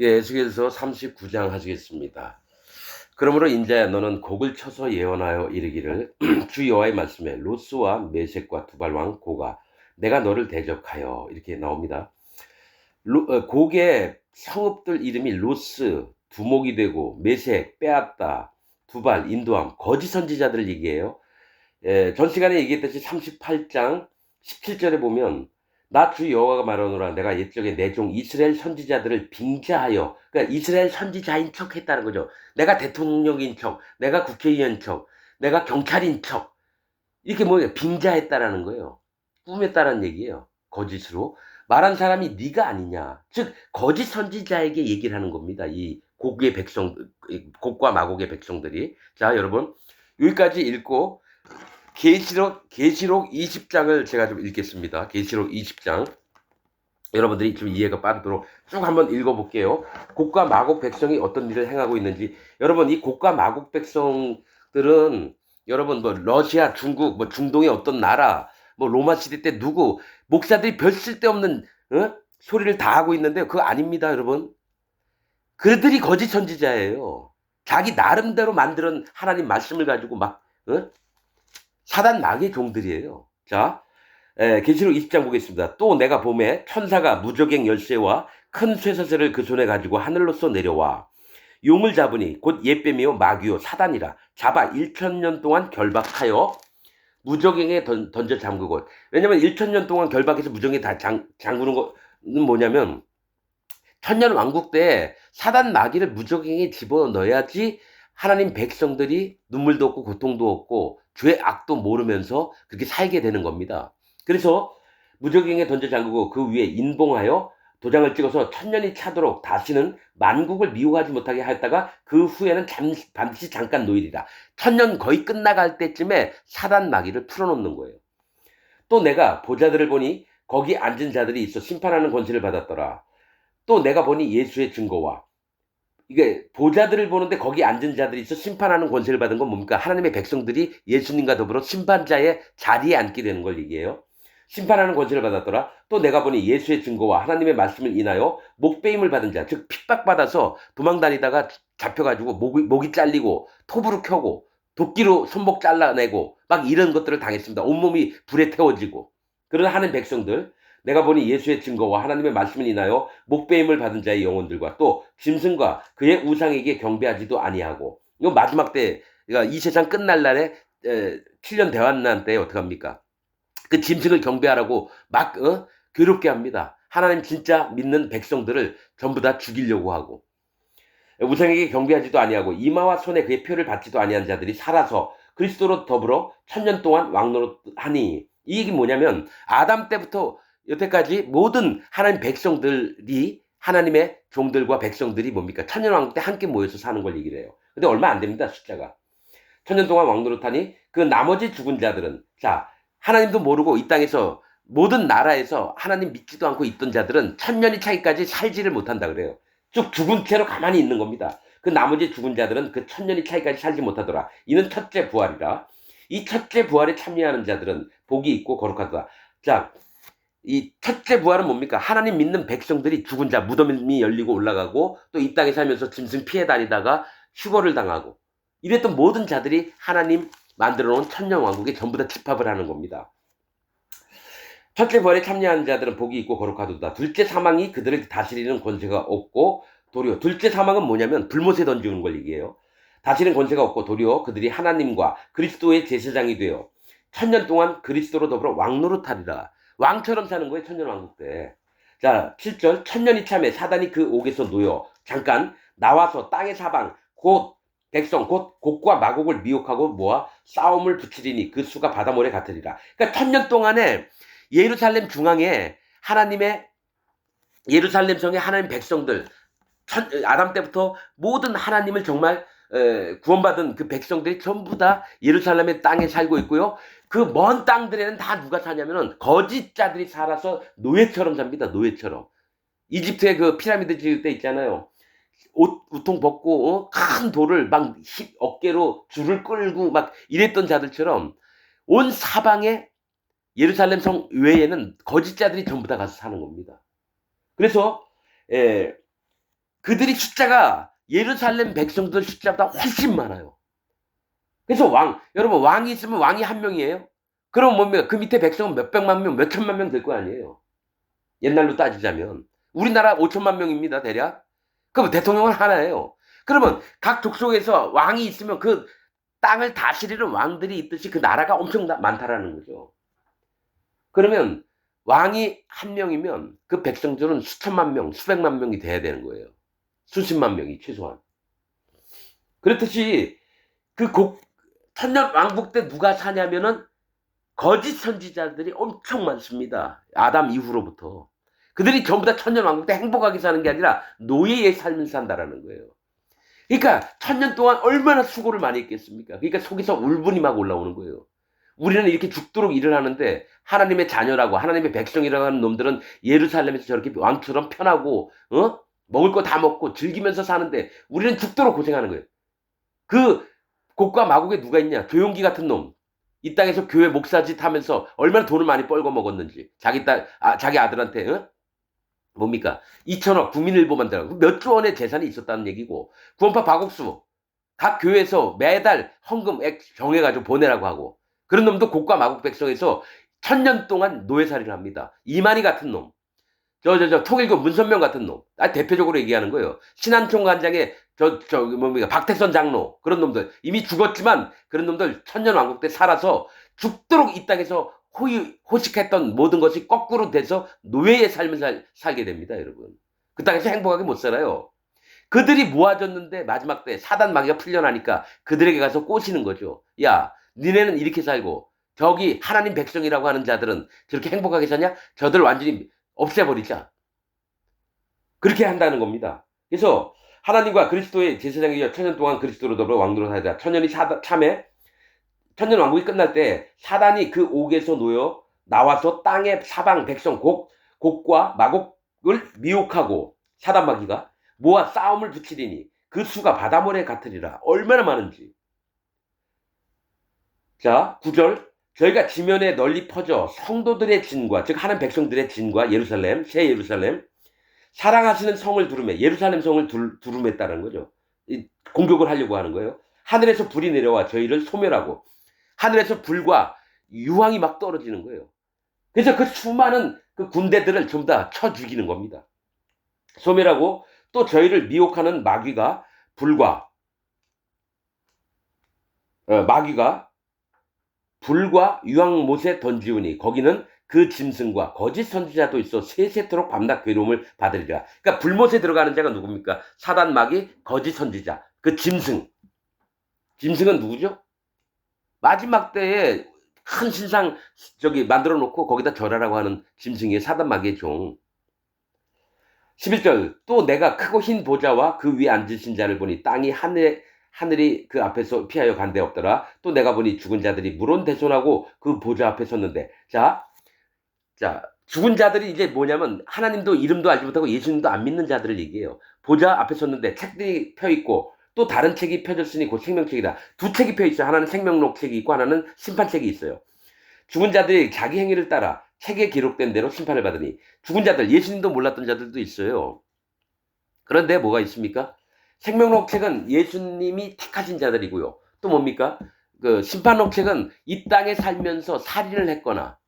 예, 에스겔서 39장 하시겠습니다. 그러므로 인자야 너는 곡을 쳐서 예언하여 이르기를 주 여호와의 말씀에 로스와 메섹과 두발 왕 고가 내가 너를 대적하여 이렇게 나옵니다. 곡의 성읍들 이름이 로스 두목이 되고 메섹 빼앗다 두발 인도함 거짓 선지자들을 얘기해요. 전 시간에 얘기했듯이 38장 17절에 보면 나 주 여호와가 말하노라 내가 옛적에 내 종 이스라엘 선지자들을 빙자하여 그러니까 이스라엘 선지자인 척 했다는 거죠. 내가 대통령인 척, 내가 국회의원인 척, 내가 경찰인 척 이렇게 뭐예요? 빙자했다라는 거예요. 꾸몄다라는 얘기예요. 거짓으로 말한 사람이 네가 아니냐. 즉 거짓 선지자에게 얘기를 하는 겁니다. 이 곡의 백성, 곡과 마곡의 백성들이. 자 여러분 여기까지 읽고 계시록 20장을 제가 좀 읽겠습니다. 계시록 20장. 여러분들이 좀 이해가 빠르도록 쭉 한번 읽어볼게요. 곡과 마곡 백성이 어떤 일을 행하고 있는지. 여러분 이 곡과 마곡 백성들은 여러분 뭐 러시아, 중국, 뭐 중동의 어떤 나라, 뭐 로마 시대 때 누구 목사들이 별 쓸데없는 소리를 다 하고 있는데요. 그거 아닙니다, 여러분. 그들이 거짓 선지자예요. 자기 나름대로 만드는 하나님 말씀을 가지고 막 사단 마귀의 종들이에요. 자, 계시록 20장 보겠습니다. 또 내가 봄에 천사가 무저갱 열쇠와 큰 쇠사슬을 그 손에 가지고 하늘로서 내려와 용을 잡으니 곧 옛뱀이요 마귀요 사단이라 잡아 1000년 동안 결박하여 무저갱에 던져 잠그고. 왜냐면 1000년 동안 결박해서 무저갱에 다 잠그는 거는 뭐냐면 천년 왕국 때 사단 마귀를 무저갱에 집어넣어야지 하나님 백성들이 눈물도 없고 고통도 없고 죄 악도 모르면서 그렇게 살게 되는 겁니다. 그래서 무저갱에 던져 잠그고 그 위에 인봉하여 도장을 찍어서 천년이 차도록 다시는 만국을 미워하지 못하게 하였다가 그 후에는 반드시 잠깐 노일이라. 천년 거의 끝나갈 때쯤에 사단 마귀를 풀어놓는 거예요. 또 내가 보자들을 보니 거기 앉은 자들이 있어 심판하는 권세를 받았더라. 또 내가 보니 예수의 증거와 이게 보자들을 보는데 거기 앉은 자들이 있어 심판하는 권세를 받은 건 뭡니까? 하나님의 백성들이 예수님과 더불어 심판자의 자리에 앉게 되는 걸 얘기해요. 심판하는 권세를 받았더라. 또 내가 보니 예수의 증거와 하나님의 말씀을 인하여 목배임을 받은 자, 즉 핍박받아서 도망다니다가 잡혀가지고 목이 잘리고 톱으로 켜고 도끼로 손목 잘라내고 막 이런 것들을 당했습니다. 온몸이 불에 태워지고 그런 하는 백성들. 내가 보니 예수의 증거와 하나님의 말씀을 인하여 목배임을 받은 자의 영혼들과 또 짐승과 그의 우상에게 경배하지도 아니하고. 이거 마지막 때, 그러니까 이 세상 끝날 날에 7년 대환난 때 어떡합니까? 그 짐승을 경배하라고 막 괴롭게 합니다. 하나님 진짜 믿는 백성들을 전부 다 죽이려고 하고 우상에게 경배하지도 아니하고 이마와 손에 그의 표를 받지도 아니한 자들이 살아서 그리스도로 더불어 천년 동안 왕노릇하니. 이 얘기 뭐냐면 아담 때부터 여태까지 모든 하나님 백성들이 하나님의 종들과 백성들이 뭡니까? 천년 왕국 때 함께 모여서 사는 걸 얘기를 해요. 근데 얼마 안 됩니다, 숫자가. 천년 동안 왕노릇하니 그 나머지 죽은 자들은 자 하나님도 모르고 이 땅에서 모든 나라에서 하나님 믿지도 않고 있던 자들은 천년이 차기까지 살지를 못한다 그래요. 쭉 죽은 채로 가만히 있는 겁니다. 그 나머지 죽은 자들은 그 천년이 차기까지 살지 못하더라. 이는 첫째 부활이라. 이 첫째 부활에 참여하는 자들은 복이 있고 거룩하다. 자, 이 첫째 부활은 뭡니까? 하나님 믿는 백성들이 죽은 자 무덤이 열리고 올라가고 또 이 땅에 살면서 짐승 피해 다니다가 휴거를 당하고 이랬던 모든 자들이 하나님 만들어 놓은 천년 왕국에 전부 다 집합을 하는 겁니다. 첫째 부활에 참여하는 자들은 복이 있고 거룩하도다. 둘째 사망이 그들을 다스리는 권세가 없고 도리어 둘째 사망은 뭐냐면 불못에 던지는 걸 얘기해요. 다스리는 권세가 없고 도리어 그들이 하나님과 그리스도의 제사장이 되어 천년 동안 그리스도로 더불어 왕노릇하리라. 왕처럼 사는 거예요. 천년 왕국 때. 자 7절 천년이 참에 사단이 그 옥에서 놓여 잠깐 나와서 땅의 사방 곧 백성 곧 곡과 마곡을 미혹하고 모아 싸움을 붙이리니 그 수가 바다모래 같으리라. 그러니까 천년 동안에 예루살렘 중앙에 하나님의 예루살렘 성의 하나님 백성들 아담 때부터 모든 하나님을 정말 구원받은 그 백성들이 전부 다 예루살렘의 땅에 살고 있고요. 그 먼 땅들에는 다 누가 사냐면은 거짓자들이 살아서 노예처럼 삽니다. 노예처럼. 이집트의 그 피라미드 지을 때 있잖아요. 옷 우통 벗고 큰 돌을 막 어깨로 줄을 끌고 막 이랬던 자들처럼 온 사방에 예루살렘 성 외에는 거짓자들이 전부 다 가서 사는 겁니다. 그래서 예, 그들이 숫자가 예루살렘 백성들 숫자보다 훨씬 많아요. 그래서 여러분 왕이 있으면 왕이 한 명이에요? 그럼 뭡니까? 그 밑에 백성은 몇백만 명, 몇천만 명 될 거 아니에요. 옛날로 따지자면. 우리나라 5천만 명입니다, 대략. 그럼 대통령은 하나예요. 그러면 각 족속에서 왕이 있으면 그 땅을 다스리는 왕들이 있듯이 그 나라가 엄청 많다라는 거죠. 그러면 왕이 한 명이면 그 백성들은 수천만 명, 수백만 명이 돼야 되는 거예요. 수십만 명이 최소한. 그렇듯이 그 천년 왕국 때 누가 사냐면은 거짓 선지자들이 엄청 많습니다. 아담 이후로부터. 그들이 전부 다 천년 왕국 때 행복하게 사는 게 아니라 노예의 삶을 산다라는 거예요. 그러니까 천년 동안 얼마나 수고를 많이 했겠습니까? 그러니까 속에서 울분이 막 올라오는 거예요. 우리는 이렇게 죽도록 일을 하는데 하나님의 자녀라고 하나님의 백성이라고 하는 놈들은 예루살렘에서 저렇게 왕처럼 편하고 먹을 거 다 먹고 즐기면서 사는데 우리는 죽도록 고생하는 거예요. 그 곡과 마곡에 누가 있냐? 조용기 같은 놈. 이 땅에서 교회 목사짓 하면서 얼마나 돈을 많이 뻘거 먹었는지 자기 아들한테 뭡니까? 2천억 국민일보 만들라고 몇 조 원의 재산이 있었다는 얘기고 구원파 박옥수 각 교회에서 매달 헌금액 정해가지고 보내라고 하고 그런 놈도 곡과 마곡 백성에서 천년 동안 노예살이를 합니다. 이만희 같은 놈, 통일교 문선명 같은 놈, 대표적으로 얘기하는 거예요. 신안총관장의 뭡니까 박태선 장로 그런 놈들 이미 죽었지만 그런 놈들 천년 왕국 때 살아서 죽도록 이 땅에서 호식했던 모든 것이 거꾸로 돼서 노예의 삶을 살게 됩니다, 여러분. 그 땅에서 행복하게 못 살아요. 그들이 모아졌는데 마지막 때 사단 마귀가 풀려나니까 그들에게 가서 꼬시는 거죠. 야, 니네는 이렇게 살고 저기 하나님 백성이라고 하는 자들은 저렇게 행복하게 사냐? 저들 완전히 없애버리자. 그렇게 한다는 겁니다. 그래서 하나님과 그리스도의 제사장이여 천년 동안 그리스도로 더불어 왕도로 살자. 천년 왕국이 끝날 때 사단이 그 옥에서 놓여 나와서 땅의 사방 백성 곡과 마곡을 미혹하고 사단 마귀가 모아 싸움을 붙이리니 그 수가 바다모래 같으리라. 얼마나 많은지. 자, 9절. 저희가 지면에 널리 퍼져 성도들의 진과 즉 하나님 백성들의 진과 예루살렘, 새 예루살렘 사랑하시는 성을 두름에 예루살렘 성을 두름했다는 거죠. 공격을 하려고 하는 거예요. 하늘에서 불이 내려와 저희를 소멸하고 하늘에서 불과 유황이 막 떨어지는 거예요. 그래서 그 수많은 그 군대들을 전부 다 쳐 죽이는 겁니다. 소멸하고 또 저희를 미혹하는 마귀가 불과 유황못에 던지우니 거기는 그 짐승과 거짓 선지자도 있어 세세토록 밤낮 괴로움을 받으리라. 그러니까 불못에 들어가는 자가 누굽니까? 사단 마귀 거짓 선지자 그 짐승은 누구죠? 마지막 때에 큰 신상 만들어 놓고 거기다 절하라고 하는 짐승의 사단 마귀의 종. 11절 또 내가 크고 흰 보좌와 그 위에 앉으신 자를 보니 땅이 하늘이 그 앞에서 피하여 간 데 없더라. 또 내가 보니 죽은 자들이 물온대손하고 그 보좌 앞에 섰는데 자 죽은 자들이 이제 뭐냐면 하나님도 이름도 알지 못하고 예수님도 안 믿는 자들을 얘기해요. 보좌 앞에 섰는데 책들이 펴있고 또 다른 책이 펴졌으니 곧 생명책이다. 두 책이 펴있어요. 하나는 생명록 책이 있고 하나는 심판책이 있어요. 죽은 자들이 자기 행위를 따라 책에 기록된 대로 심판을 받으니 죽은 자들 예수님도 몰랐던 자들도 있어요. 그런데 뭐가 있습니까? 생명록 책은 예수님이 택하신 자들이고요. 또 뭡니까? 그 심판록 책은 이 땅에 살면서 살인을 했거나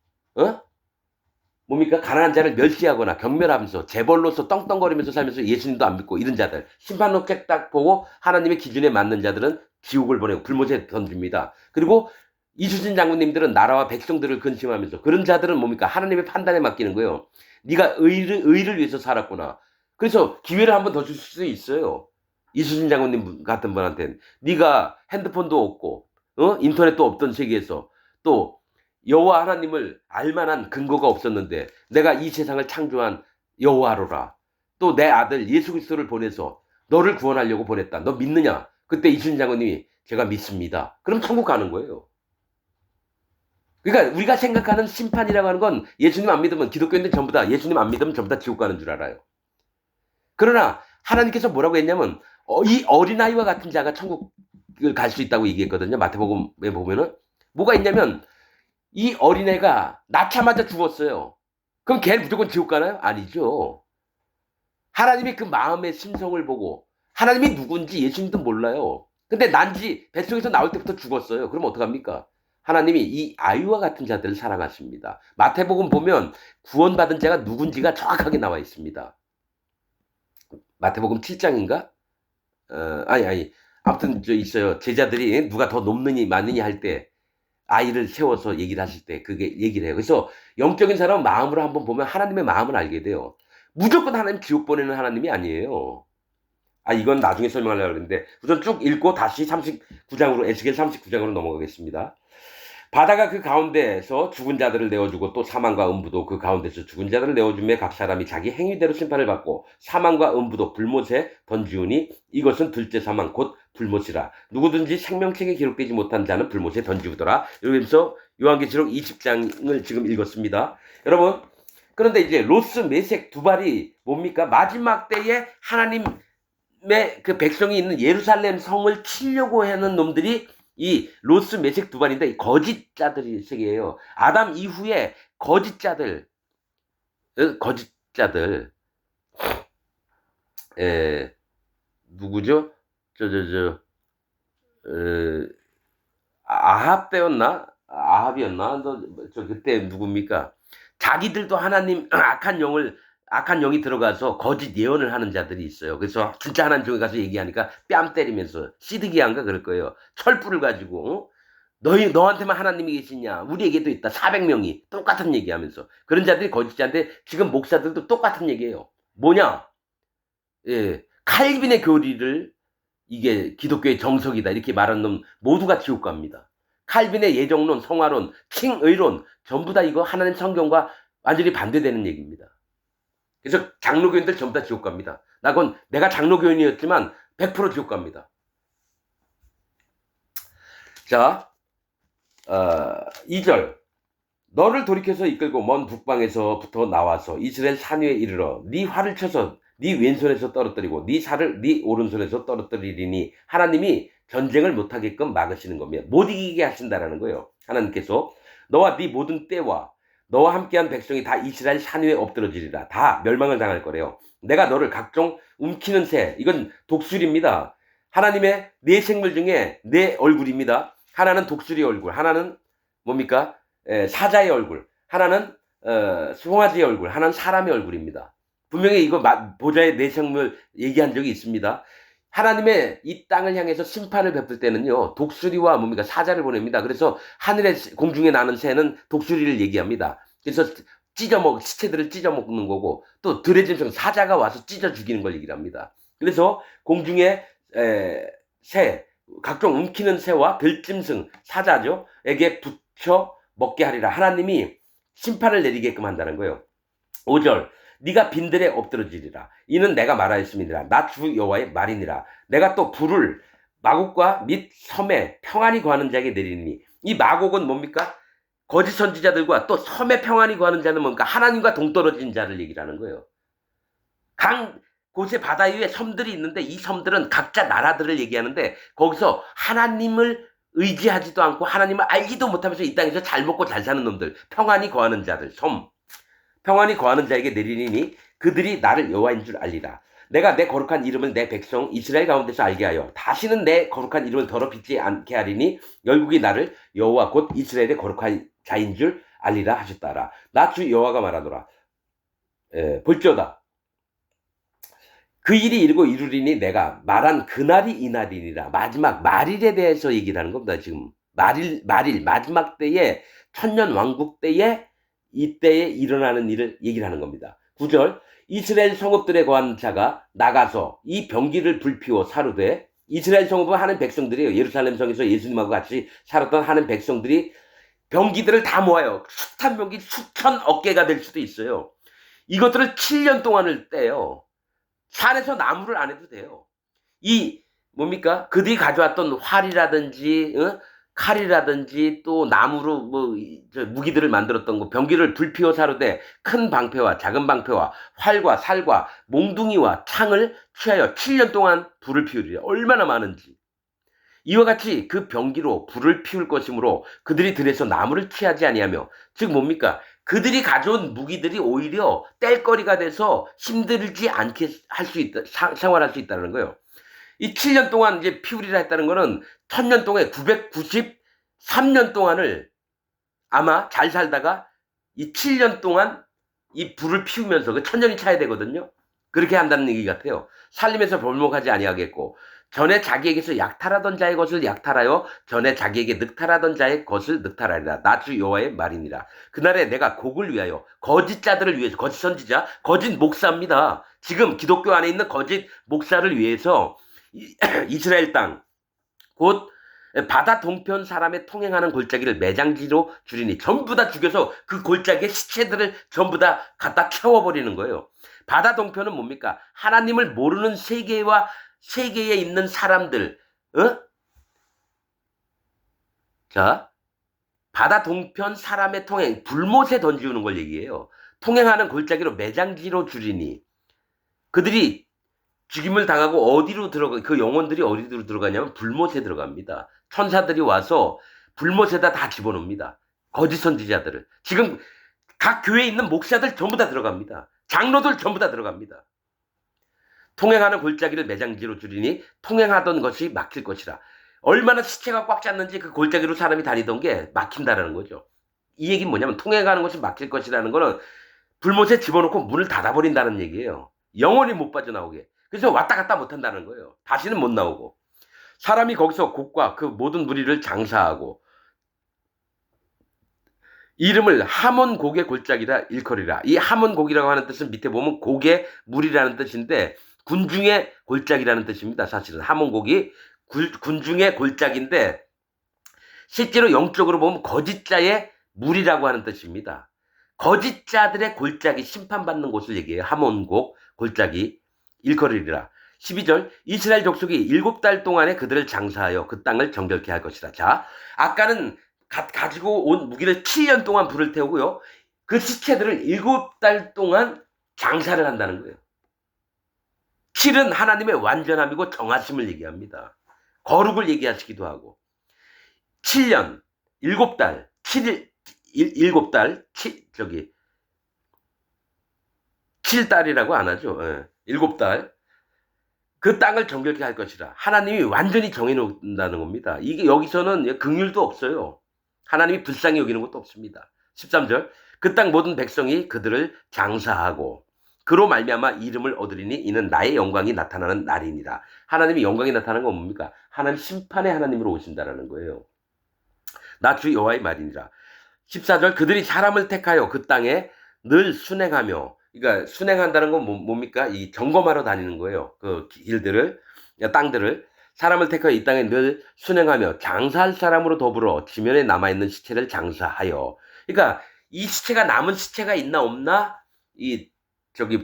뭡니까? 가난한 자를 멸시하거나 경멸하면서 재벌로서 떵떵거리면서 살면서 예수님도 안 믿고 이런 자들 심판록 책 딱 보고 하나님의 기준에 맞는 자들은 지옥을 보내고 불못에 던집니다. 그리고 이수진 장군님들은 나라와 백성들을 근심하면서 그런 자들은 뭡니까? 하나님의 판단에 맡기는 거예요. 네가 의를 위해서 살았구나. 그래서 기회를 한번 더 줄 수 있어요. 이수진 장군님 같은 분한테는 네가 핸드폰도 없고 인터넷도 없던 세계에서 또 여호와 하나님을 알만한 근거가 없었는데 내가 이 세상을 창조한 여호와로라. 또 내 아들 예수 그리스도를 보내서 너를 구원하려고 보냈다. 너 믿느냐? 그때 이수진 장군님이 제가 믿습니다. 그럼 천국 가는 거예요. 그러니까 우리가 생각하는 심판이라고 하는 건 예수님 안 믿으면 기독교인들 전부 다 예수님 안 믿으면 전부 다 지옥 가는 줄 알아요. 그러나 하나님께서 뭐라고 했냐면 이 어린아이와 같은 자가 천국을 갈 수 있다고 얘기했거든요. 마태복음에 보면은 뭐가 있냐면 이 어린애가 낳자마자 죽었어요. 그럼 걔는 무조건 지옥 가나요? 아니죠. 하나님이 그 마음의 심성을 보고 하나님이 누군지 예수님도 몰라요. 근데 난지 뱃속에서 나올 때부터 죽었어요. 그럼 어떡합니까? 하나님이 이 아이와 같은 자들을 사랑하십니다. 마태복음 보면 구원받은 자가 누군지가 정확하게 나와 있습니다. 마태복음 7장인가? 아니. 아무튼 저 있어요. 제자들이 누가 더 높느니 많느니 할 때 아이를 세워서 얘기를 하실 때 그게 얘기를 해요. 그래서 영적인 사람은 마음으로 한번 보면 하나님의 마음을 알게 돼요. 무조건 하나님 지옥 보내는 하나님이 아니에요. 이건 나중에 설명하려고 했는데 우선 쭉 읽고 다시 39장으로 에스겔 39장으로 넘어가겠습니다. 바다가 그 가운데에서 죽은 자들을 내어주고 또 사망과 음부도 그 가운데서 죽은 자들을 내어주며 각 사람이 자기 행위대로 심판을 받고 사망과 음부도 불못에 던지우니 이것은 둘째 사망 곧 불못이라. 누구든지 생명책에 기록되지 못한 자는 불못에 던지우더라. 이러면서 요한계시록 20장을 지금 읽었습니다. 여러분, 그런데 이제 로스 메색 두 발이 뭡니까? 마지막 때에 하나님의 그 백성이 있는 예루살렘 성을 치려고 하는 놈들이 이 로스 메색 두 발인데 이 거짓자들이 세계예요. 아담 이후에 거짓자들, 누구죠? 아합 때였나? 아합이었나? 저 그때 누굽니까? 자기들도 하나님 악한 영이 들어가서 거짓 예언을 하는 자들이 있어요. 그래서 진짜 하나님 쪽에 가서 얘기하니까 뺨 때리면서 시드기야인가 그럴 거예요. 철불을 가지고 너한테만 하나님이 계시냐? 우리에게도 있다. 400명이 똑같은 얘기하면서 그런 자들이 거짓자인데 지금 목사들도 똑같은 얘기예요. 뭐냐? 칼빈의 교리를 이게 기독교의 정석이다 이렇게 말하는 놈 모두가 지옥 갑니다. 칼빈의 예정론, 성화론, 칭의론 전부 다 이거 하나님 성경과 완전히 반대되는 얘기입니다. 그래서 장로교인들 전부 다 지옥 갑니다. 내가 장로교인이었지만 100% 지옥 갑니다. 자, 2절. 너를 돌이켜서 이끌고 먼 북방에서부터 나와서 이스라엘 산 위에 이르러 네 활을 쳐서 네 왼손에서 떨어뜨리고 네 살을 네 오른손에서 떨어뜨리리니 하나님이 전쟁을 못하게끔 막으시는 겁니다. 못 이기게 하신다라는 거예요. 하나님께서 너와 네 모든 때와 너와 함께한 백성이 다 이스라엘 산 위에 엎드러지리라. 다 멸망을 당할 거래요. 내가 너를 각종 움키는 새, 이건 독수리입니다. 하나님의 네 생물 중에 네 얼굴입니다. 하나는 독수리 얼굴, 하나는 뭡니까? 사자의 얼굴, 하나는 송아지의 얼굴, 하나는 사람의 얼굴입니다. 분명히 이거 보좌의 네 생물 얘기한 적이 있습니다. 하나님의 이 땅을 향해서 심판을 베풀 때는요, 독수리와 뭡니까? 사자를 보냅니다. 그래서 하늘에 공중에 나는 새는 독수리를 얘기합니다. 그래서 시체들을 찢어먹는 거고, 또 들의 짐승 사자가 와서 찢어 죽이는 걸 얘기를 합니다. 그래서 공중에 새, 각종 움키는 새와 들짐승, 사자죠, 에게 붙여 먹게 하리라. 하나님이 심판을 내리게끔 한다는 거예요. 5절. 네가 빈들에 엎드러지리라. 이는 내가 말하였음이니라. 나 주 여호와의 말이니라. 내가 또 불을 마곡과 및 섬에 평안히 거하는 자에게 내리니. 이 마곡은 뭡니까? 거짓 선지자들과 또 섬에 평안히 거하는 자는 뭡니까? 하나님과 동떨어진 자를 얘기를 하는 거예요. 곳에 바다 위에 섬들이 있는데 이 섬들은 각자 나라들을 얘기하는데 거기서 하나님을 의지하지도 않고 하나님을 알지도 못하면서 이 땅에서 잘 먹고 잘 사는 놈들, 평안히 거하는 자들, 평안히 거하는 자에게 내리니 그들이 나를 여호와인 줄 알리라. 내가 내 거룩한 이름을 내 백성 이스라엘 가운데서 알게 하여 다시는 내 거룩한 이름을 더럽히지 않게 하리니 열국이 나를 여호와 곧 이스라엘의 거룩한 자인 줄 알리라 하셨다라. 나 주 여호와가 말하노라. 볼지어다. 그 일이 이르고 이루리니 내가 말한 그날이 이날이니라. 마지막 말일에 대해서 얘기를 하는 겁니다. 지금 말일 마지막 때에 천년 왕국 때에 이때에 일어나는 일을 얘기를 하는 겁니다. 9절. 이스라엘 성읍들에 거한 자가 나가서 이 병기를 불피워 사르되. 이스라엘 성읍은 하는 백성들이에요. 예루살렘 성에서 예수님하고 같이 살았던 하는 백성들이 병기들을 다 모아요. 숱한 병기 수천 어깨가 될 수도 있어요. 이것들을 7년 동안을 떼요. 산에서 나무를 안 해도 돼요. 뭡니까? 그들이 가져왔던 활이라든지, 칼이라든지, 또 나무로 무기들을 만들었던 거, 병기를 불피워 사르되 큰 방패와 작은 방패와 활과 살과 몽둥이와 창을 취하여 7년 동안 불을 피우리라. 얼마나 많은지. 이와 같이 그 병기로 불을 피울 것이므로 그들이 들에서 나무를 취하지 아니하며, 즉 뭡니까? 그들이 가져온 무기들이 오히려 뗄거리가 돼서 힘들지 않게 할 수 있다, 생활할 수 있다는 거예요. 이 7년 동안 이제 피우리라 했다는 거는 1000년 동안에 993년 동안을 아마 잘 살다가 이 7년 동안 이 불을 피우면서 그 1000년이 차야 되거든요. 그렇게 한다는 얘기 같아요. 살림에서 벌목하지 아니하겠고, 전에 자기에게서 약탈하던 자의 것을 약탈하여 전에 자기에게 늑탈하던 자의 것을 늑탈하리라. 나 주 여호와의 말이니라. 그날에 내가 곡을 위하여, 거짓 자들을 위해서, 거짓 선지자, 거짓 목사입니다. 지금 기독교 안에 있는 거짓 목사를 위해서 이스라엘 땅, 곧 바다 동편 사람의 통행하는 골짜기를 매장지로 줄이니, 전부 다 죽여서 그 골짜기의 시체들을 전부 다 갖다 채워버리는 거예요. 바다 동편은 뭡니까? 하나님을 모르는 세계에 있는 사람들, 어? 자, 바다 동편 사람의 통행, 불못에 던지우는 걸 얘기해요. 통행하는 골짜기로 매장지로 줄이니, 그들이 죽임을 당하고 어디로 들어가, 그 영혼들이 어디로 들어가냐면 불못에 들어갑니다. 천사들이 와서 불못에다 다 집어넣습니다. 거짓 선지자들을. 지금 각 교회에 있는 목사들 전부 다 들어갑니다. 장로들 전부 다 들어갑니다. 통행하는 골짜기를 매장지로 줄이니 통행하던 것이 막힐 것이라. 얼마나 시체가 꽉 찼는지 그 골짜기로 사람이 다니던 게 막힌다라는 거죠. 이 얘기는 뭐냐면, 통행하는 것이 막힐 것이라는 거는 불못에 집어넣고 문을 닫아버린다는 얘기예요. 영원히 못 빠져나오게. 그래서 왔다 갔다 못 한다는 거예요. 다시는 못 나오고. 사람이 거기서 곡과 그 모든 무리를 장사하고, 이름을 하몬 곡의 골짜기라 일컬이라. 이 하몬 곡이라고 하는 뜻은 밑에 보면 곡의 물이라는 뜻인데, 군중의 골짜기라는 뜻입니다. 사실은 하몬 곡이 군중의 골짜기인데, 실제로 영적으로 보면 거짓자의 물이라고 하는 뜻입니다. 거짓자들의 골짜기, 심판받는 곳을 얘기해요. 하몬곡 골짜기 일컬이리라. 12절, 이스라엘 족속이 7달 동안에 그들을 장사하여 그 땅을 정결케 할 것이라. 자, 아까는 가지고 온 무기를 7년 동안 불을 태우고요, 그 시체들을 7달 동안 장사를 한다는 거예요. 7은 하나님의 완전함이고 정하심을 얘기합니다. 거룩을 얘기하시기도 하고, 7년, 7달, 7일, 7달, 7달이라고 안 하죠. 7달. 그 땅을 정결케 할 것이라. 하나님이 완전히 정해놓는다는 겁니다. 이게 여기서는 긍휼도 없어요. 하나님이 불쌍히 여기는 것도 없습니다. 13절. 그 땅 모든 백성이 그들을 장사하고 그로 말미암아 이름을 얻으리니 이는 나의 영광이 나타나는 날이니라. 하나님이 영광이 나타나는 건 뭡니까? 하나님 심판의 하나님으로 오신다라는 거예요. 나 주 여호와의 말이니라. 14절. 그들이 사람을 택하여 그 땅에 늘 순행하며, 그러니까 순행한다는 건 뭡니까? 이 점검하러 다니는 거예요. 그 길들을, 땅들을. 사람을 택하여 이 땅에 늘 순행하며 장사할 사람으로 더불어 지면에 남아있는 시체를 장사하여. 그러니까 이 시체가, 남은 시체가 있나 없나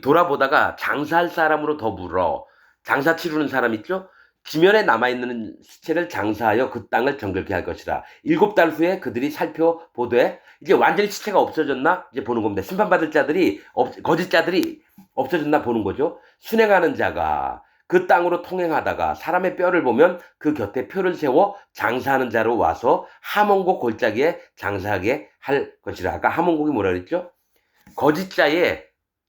돌아보다가 장사할 사람으로 더불어, 장사 치르는 사람 있죠? 지면에 남아있는 시체를 장사하여 그 땅을 정결케 할 것이라. 7달 후에 그들이 살펴보되, 이제 완전히 시체가 없어졌나 이제 보는 겁니다. 심판받을 자들이, 거짓 자들이 없어졌나 보는 거죠. 순행하는 자가 그 땅으로 통행하다가 사람의 뼈를 보면 그 곁에 표를 세워 장사하는 자로 와서 하몬곡 골짜기에 장사하게 할 것이라. 아까 하몬곡이 뭐라 그랬죠? 거짓 자의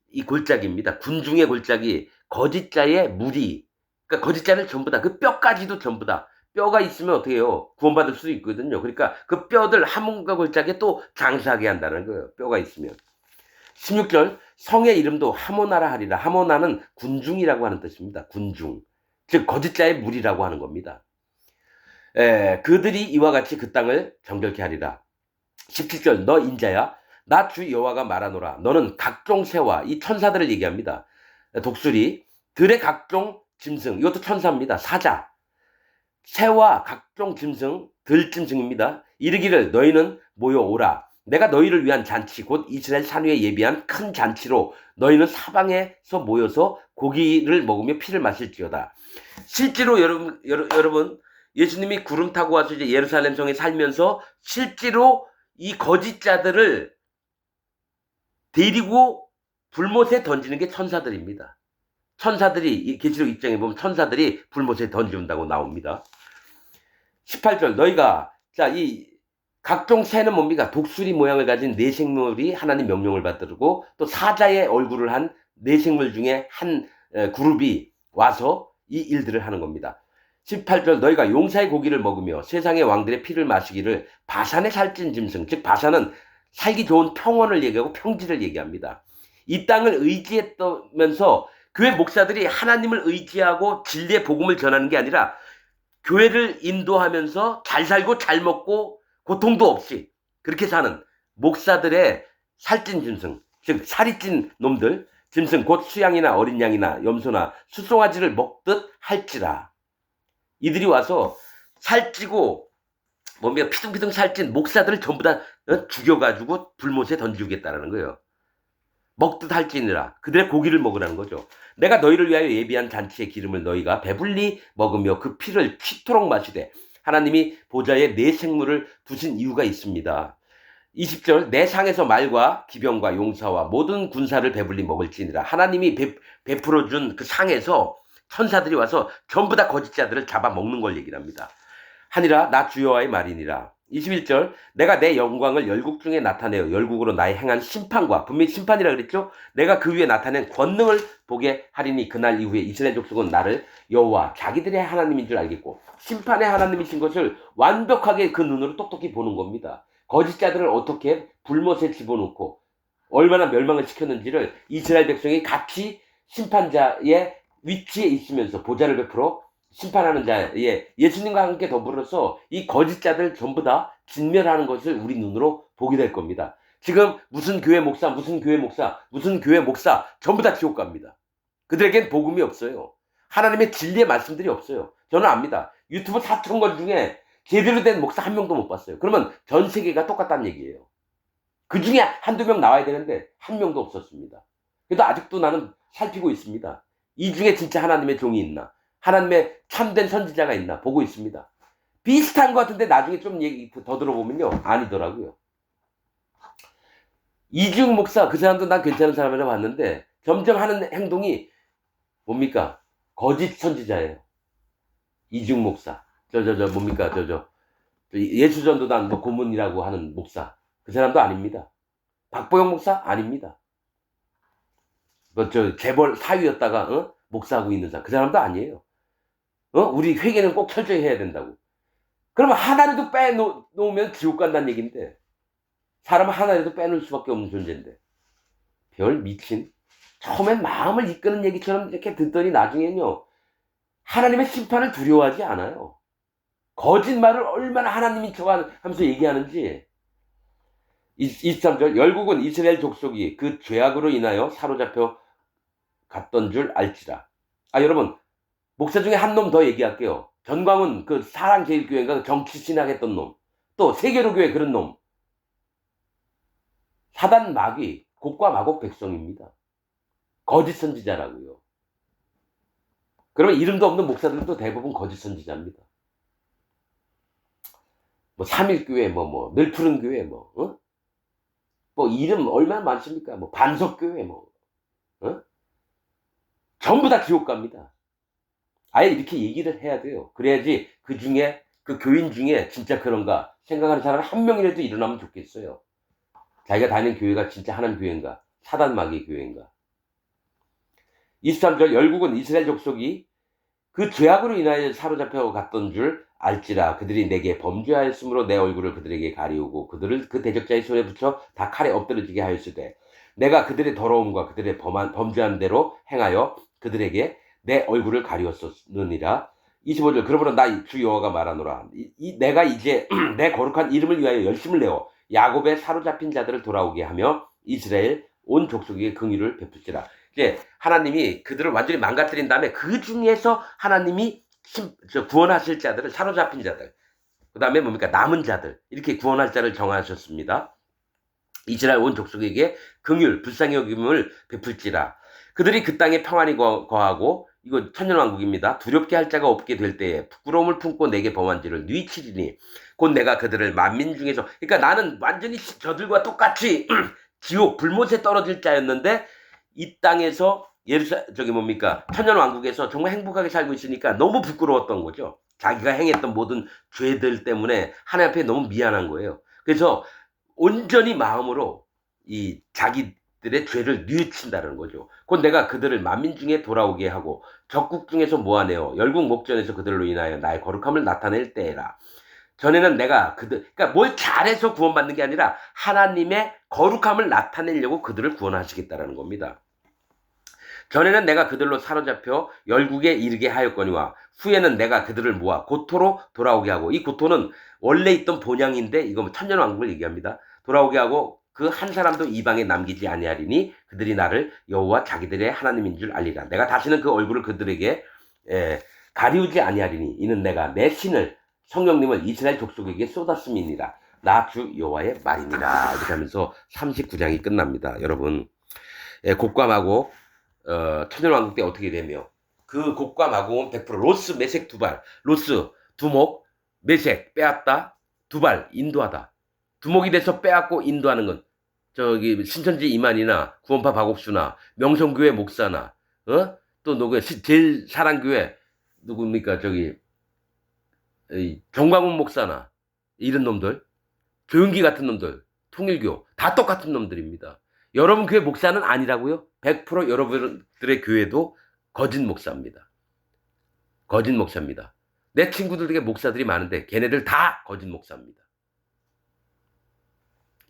이 골짜기입니다. 군중의 골짜기, 거짓 자의 무리. 그러니까 거짓 자를 전부 다, 그 뼈까지도 전부 다. 뼈가 있으면 어떻게 해요? 구원받을 수도 있거든요. 그러니까 그 뼈들 하몬과 골짜기에 또 장사하게 한다는 거예요. 뼈가 있으면. 16절, 성의 이름도 하모나라 하리라. 하모나는 군중이라고 하는 뜻입니다. 군중. 즉 거짓 자의 무리라고 하는 겁니다. 그들이 이와 같이 그 땅을 정결케 하리라. 17절, 너 인자야, 나 주 여호와가 말하노라. 너는 각종 새와, 이 천사들을 얘기합니다. 독수리, 들의 각종 짐승, 이것도 천사입니다. 사자, 새와 각종 짐승, 들짐승입니다. 이르기를 너희는 모여오라. 내가 너희를 위한 잔치, 곧 이스라엘 산 위에 예비한 큰 잔치로 너희는 사방에서 모여서 고기를 먹으며 피를 마실지어다. 실제로 여러분, 예수님이 구름 타고 와서 이제 예루살렘 성에 살면서 실제로 이 거짓 자들을 데리고 불못에 던지는 게 천사들입니다. 천사들이, 계시록 입장에 보면 천사들이 불못에 던지는다고 나옵니다. 18절 너희가 자 이 각종 새는 뭡니까? 독수리 모양을 가진 네 생물이 하나님 명령을 받들고 또 사자의 얼굴을 한 네 생물 중에 한 그룹이 와서 이 일들을 하는 겁니다. 18절 너희가 용사의 고기를 먹으며 세상의 왕들의 피를 마시기를 바산의 살찐 짐승 즉 바산은 살기 좋은 평원을 얘기하고 평지를 얘기합니다. 이 땅을 의지했다면서 교회 목사들이 하나님을 의지하고 진리의 복음을 전하는 게 아니라 교회를 인도하면서 잘 살고 잘 먹고 고통도 없이 그렇게 사는 목사들의 살찐 짐승 즉 살이 찐 놈들 짐승 곧 수양이나 어린 양이나 염소나 수송아지를 먹듯 할지라. 이들이 와서 살찌고 뭡니까 피둥피둥 살찐 목사들을 전부 다 죽여가지고 불못에 던지겠다라는 거예요. 먹듯 할지니라. 그들의 고기를 먹으라는 거죠. 내가 너희를 위하여 예비한 잔치의 기름을 너희가 배불리 먹으며 그 피를 퀴토록 마시되 하나님이 보좌에 네 생물을 두신 이유가 있습니다. 20절 내 상에서 말과 기병과 용사와 모든 군사를 배불리 먹을지니라. 하나님이 베풀어준 그 상에서 천사들이 와서 전부 다 거짓자들을 잡아먹는 걸 얘기를 합니다. 하니라 나 주여와의 말이니라. 21절 내가 내 영광을 열국 중에 나타내어 열국으로 나의 행한 심판과 분명히 심판이라 그랬죠. 내가 그 위에 나타낸 권능을 보게 하리니 그날 이후에 이스라엘 족속은 나를 여호와 자기들의 하나님인 줄 알겠고 심판의 하나님이신 것을 완벽하게 그 눈으로 똑똑히 보는 겁니다. 거짓자들을 어떻게 불못에 집어넣고 얼마나 멸망을 시켰는지를 이스라엘 백성이 같이 심판자의 위치에 있으면서 보좌를 베풀어 심판하는 자의 예수님과 함께 더불어서 이 거짓자들 전부 다 진멸하는 것을 우리 눈으로 보게 될 겁니다. 지금 무슨 교회 목사 전부 다 지옥 갑니다. 그들에겐 복음이 없어요. 하나님의 진리의 말씀들이 없어요. 저는 압니다. 유튜브 4,000건 중에 제대로 된 목사 한 명도 못 봤어요. 그러면 전 세계가 똑같다는 얘기예요. 그 중에 한두 명 나와야 되는데 한 명도 없었습니다. 그래도 아직도 나는 살피고 있습니다. 이 중에 진짜 하나님의 종이 있나? 하나님의 참된 선지자가 있나? 보고 있습니다. 비슷한 것 같은데 나중에 좀 얘기 더 들어보면요. 아니더라고요. 이중 목사, 그 사람도 난 괜찮은 사람이라고 봤는데 점점 하는 행동이 뭡니까? 거짓 선지자예요. 이중 목사. 뭡니까? 예수전도단 뭐 고문이라고 하는 목사. 그 사람도 아닙니다. 박보영 목사? 아닙니다. 재벌 사위였다가, 목사하고 있는 사람. 그 사람도 아니에요. 우리 회개는 꼭 철저히 해야 된다고. 그러면 하나라도 빼놓으면 지옥 간다는 얘기인데, 사람은 하나라도 빼놓을 수밖에 없는 존재인데, 별 미친. 처음엔 마음을 이끄는 얘기처럼 이렇게 듣더니 나중에는요, 하나님의 심판을 두려워하지 않아요. 거짓말을 얼마나 하나님이 하면서 얘기하는지. 23절 열국은 이스라엘 족속이 그 죄악으로 인하여 사로잡혀 갔던 줄 알지라. 여러분 목사 중에 한 놈 더 얘기할게요. 전광훈 그 사랑제일교회가 정치 신학했던 놈, 또 세계로교회 그런 놈, 사단 마귀 곡과 마곡 백성입니다. 거짓 선지자라고요. 그러면 이름도 없는 목사들도 대부분 거짓 선지자입니다. 뭐 삼일교회 늘푸른 교회 이름 얼마나 많습니까? 반석교회 전부 다 지옥 갑니다. 아예 이렇게 얘기를 해야 돼요. 그래야지 그 교인 중에 진짜 그런가 생각하는 사람이 한 명이라도 일어나면 좋겠어요. 자기가 다니는 교회가 진짜 하나님 교회인가 사단 마귀 교회인가. 23절 열국은 이스라엘 족속이 그 죄악으로 인하여 사로잡혀 갔던 줄 알지라. 그들이 내게 범죄하였으므로 내 얼굴을 그들에게 가리우고 그들을 그 대적자의 손에 붙여 다 칼에 엎드러지게 하였으되 내가 그들의 더러움과 그들의 범죄한 대로 행하여 그들에게 내 얼굴을 가리웠느니라. 25절 그러므로 나 주 여호와가 말하노라. 내가 이제 내 거룩한 이름을 위하여 열심을 내어 야곱의 사로잡힌 자들을 돌아오게 하며 이스라엘 온 족속에게 긍휼을 베풀지라. 이제 하나님이 그들을 완전히 망가뜨린 다음에 그 중에서 하나님이 구원하실 자들을 사로잡힌 자들, 그 다음에 뭡니까 남은 자들 이렇게 구원할 자를 정하셨습니다. 이스라엘 온 족속에게 긍휼 불쌍히 여김을 베풀지라. 그들이 그 땅에 평안히 거하고 이거 천년왕국입니다. 두렵게 할 자가 없게 될 때에 부끄러움을 품고 내게 범한 죄를 뉘치리니 곧 내가 그들을 만민 중에서 그러니까 나는 완전히 저들과 똑같이 지옥 불못에 떨어질 자였는데 이 땅에서 천년왕국에서 정말 행복하게 살고 있으니까 너무 부끄러웠던 거죠. 자기가 행했던 모든 죄들 때문에 하나님 앞에 너무 미안한 거예요. 그래서 온전히 마음으로 이 자기들의 죄를 뉘우친다는 거죠. 곧 내가 그들을 만민 중에 돌아오게 하고 적국 중에서 모아내어 열국 목전에서 그들로 인하여 나의 거룩함을 나타낼 때에라. 전에는 내가 그러니까 뭘 잘해서 구원받는 게 아니라 하나님의 거룩함을 나타내려고 그들을 구원하시겠다라는 겁니다. 전에는 내가 그들로 사로잡혀 열국에 이르게 하였거니와 후에는 내가 그들을 모아 고토로 돌아오게 하고, 이 고토는 원래 있던 본향인데 이거 천년왕국을 얘기합니다. 돌아오게 하고 그 한 사람도 이방에 남기지 아니하리니 그들이 나를 여호와 자기들의 하나님인 줄 알리라. 내가 다시는 그 얼굴을 그들에게 가리우지 아니하리니 이는 내가 내 신을 성령님을 이스라엘 족속에게 쏟았음이니라. 나 주 여호와의 말이니라. 이렇게 하면서 39장이 끝납니다. 여러분, 곡과 마곡 천년왕국 때 어떻게 되며, 그 곡과 마곡은 100% 로스, 메색, 두발. 로스, 두목, 메색 빼앗다, 두발 인도하다. 두목이 돼서 빼앗고 인도하는 건 저기 신천지 이만이나 구원파 박옥수나 명성교회 목사나 또 누구 제일 사랑교회 누굽니까 저기 정광훈 목사나 이런 놈들, 조윤기 같은 놈들, 통일교 다 똑같은 놈들입니다. 여러분 교회 목사는 아니라고요? 100% 여러분들의 교회도 거짓 목사입니다. 거짓 목사입니다. 내 친구들에게 목사들이 많은데 걔네들 다 거짓 목사입니다.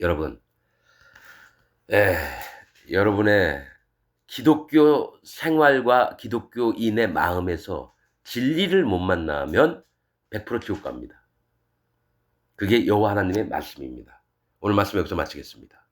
여러분, 여러분의 기독교 생활과 기독교인의 마음에서 진리를 못 만나면 100% 지옥 갑니다. 그게 여호와 하나님의 말씀입니다. 오늘 말씀 여기서 마치겠습니다.